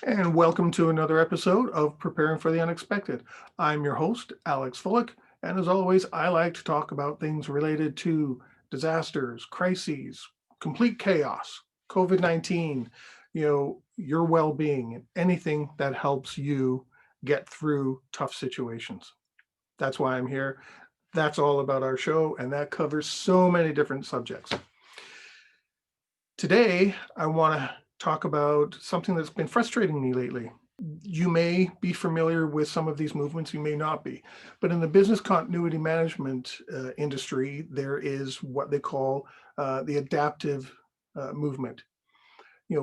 And welcome to another episode of Preparing for the Unexpected. I'm your host, Alex Fullick, and as always, I like to talk about things related to disasters, crises, complete chaos, COVID-19, your well-being, and anything that helps you get through tough situations. That's why I'm here. That's all about our show, and that covers so many different subjects. Today, I want to talk about something that's been frustrating me lately. You may be familiar with some of these movements, you may not be. But in the business continuity management industry, there is what they call the adaptive movement.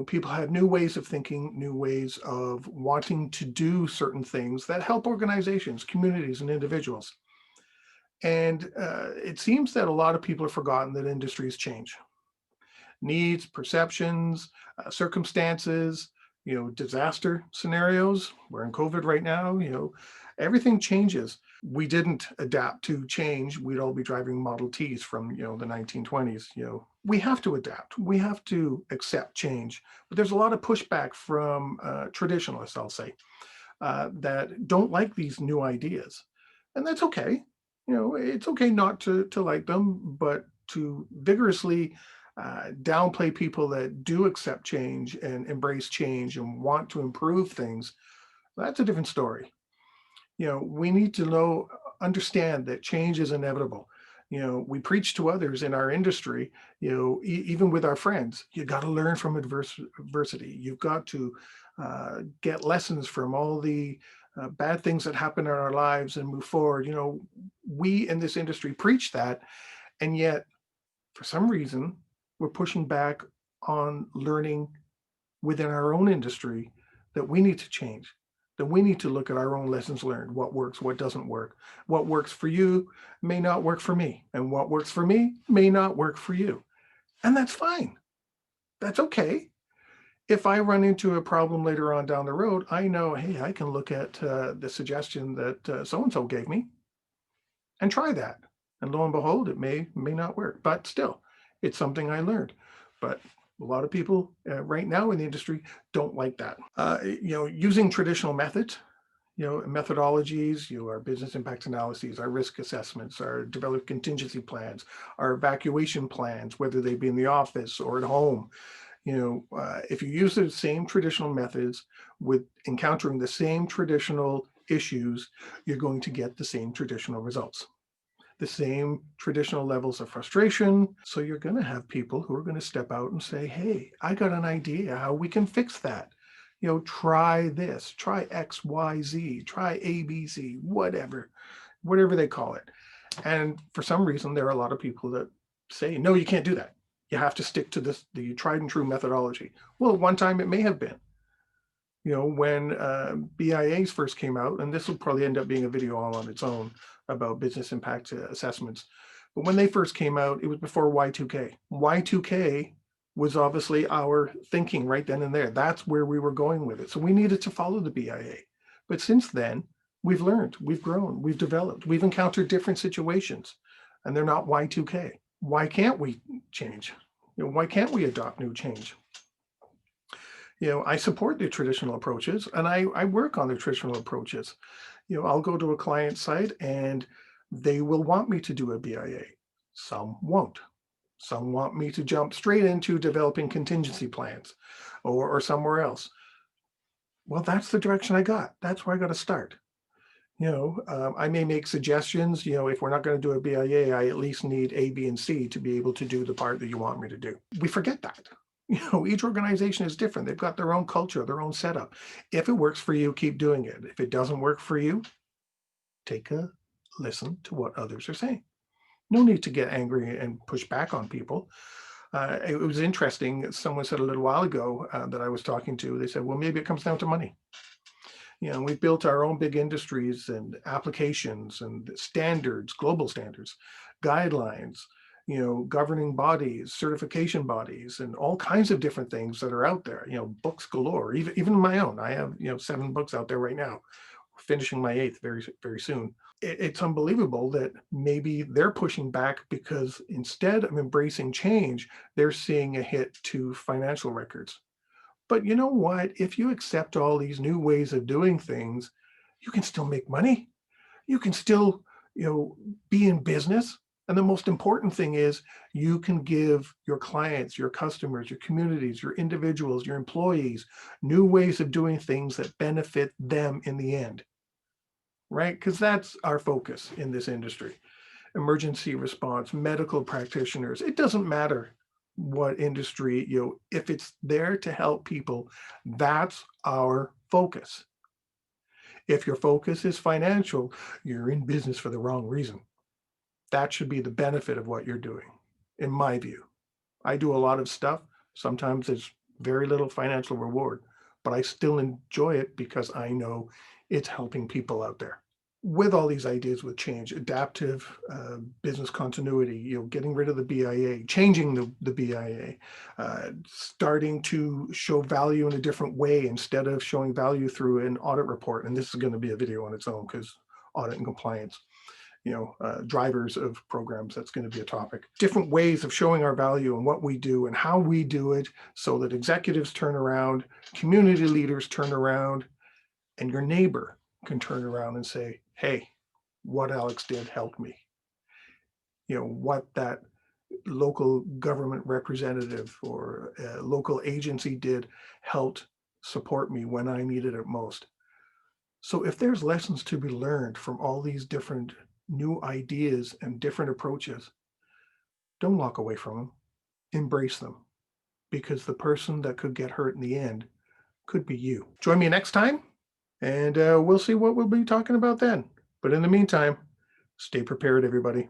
People have new ways of thinking, new ways of wanting to do certain things that help organizations, communities, and individuals. And it seems that a lot of people have forgotten that industries change. Needs, perceptions, circumstances, disaster scenarios. We're in COVID right now, everything changes. We didn't adapt to change. We'd all be driving Model Ts from, the 1920s. We have to adapt. We have to accept change. But there's a lot of pushback from traditionalists, I'll say, that don't like these new ideas. And that's okay. It's okay not to like them, but to vigorously downplay people that do accept change and embrace change and want to improve things, that's a different story. We need to understand that change is inevitable. We preach to others in our industry, even with our friends, you got to learn from adversity. You've got to get lessons from all the bad things that happen in our lives and move forward. We in this industry preach that, and yet for some reason, we're pushing back on learning within our own industry that we need to change, that we need to look at our own lessons learned, what works, what doesn't work. What works for you may not work for me, and what works for me may not work for you. And that's fine. That's okay. If I run into a problem later on down the road, I know, hey, I can look at the suggestion that so-and-so gave me and try that. And lo and behold, it may not work, but still, it's something I learned. But a lot of people right now in the industry don't like that. Using traditional methods, methodologies, our business impact analyses, our risk assessments, our developed contingency plans, our evacuation plans, whether they be in the office or at home. If you use the same traditional methods with encountering the same traditional issues, you're going to get the same traditional results, the same traditional levels of frustration. So you're going to have people who are going to step out and say, hey, I got an idea how we can fix that. Try this, try X, Y, Z, try A, B, C, whatever they call it. And for some reason, there are a lot of people that say, no, you can't do that. You have to stick to the tried and true methodology. Well, at one time it may have been. When BIAs first came out, and this will probably end up being a video all on its own about business impact assessments. But when they first came out, it was before Y2K. Y2K was obviously our thinking right then and there. That's where we were going with it. So we needed to follow the BIA. But since then, we've learned, we've grown, we've developed, we've encountered different situations, and they're not Y2K. Why can't we change? Why can't we adopt new change? I support the traditional approaches, and I work on the traditional approaches. I'll go to a client site and they will want me to do a BIA. Some won't. Some want me to jump straight into developing contingency plans or somewhere else. Well, that's the direction I got. That's where I got to start. I may make suggestions, if we're not going to do a BIA, I at least need A, B, and C to be able to do the part that you want me to do. We forget that. Each organization is different. They've got their own culture, their own setup. If it works for you, keep doing it. If it doesn't work for you, take a listen to what others are saying. No need to get angry and push back on people. It was interesting. Someone said a little while ago that I was talking to, they said, well, maybe it comes down to money. We've built our own big industries and applications and standards, global standards, guidelines, governing bodies, certification bodies, and all kinds of different things that are out there, books galore, even my own. I have, 7 books out there right now, finishing my 8th very, very soon. It's unbelievable that maybe they're pushing back because instead of embracing change, they're seeing a hit to financial records. But you know what? If you accept all these new ways of doing things, you can still make money. You can still, be in business. And the most important thing is you can give your clients, your customers, your communities, your individuals, your employees, new ways of doing things that benefit them in the end, right? Because that's our focus in this industry. Emergency response, medical practitioners, it doesn't matter what industry, if it's there to help people, that's our focus. If your focus is financial, you're in business for the wrong reason. That should be the benefit of what you're doing, in my view. I do a lot of stuff. Sometimes there's very little financial reward, but I still enjoy it because I know it's helping people out there. With all these ideas with change, adaptive business continuity, getting rid of the BIA, changing the BIA, starting to show value in a different way instead of showing value through an audit report. And this is going to be a video on its own because audit and compliance, drivers of programs, that's going to be a topic. Different ways of showing our value and what we do and how we do it so that executives turn around, community leaders turn around, and your neighbor can turn around and say, hey, what Alex did helped me. What that local government representative or local agency did helped support me when I needed it most. So if there's lessons to be learned from all these different new ideas and different approaches, don't walk away from them, embrace them, because the person that could get hurt in the end could be you. Join me next time, and we'll see what we'll be talking about then. But in the meantime, stay prepared, everybody.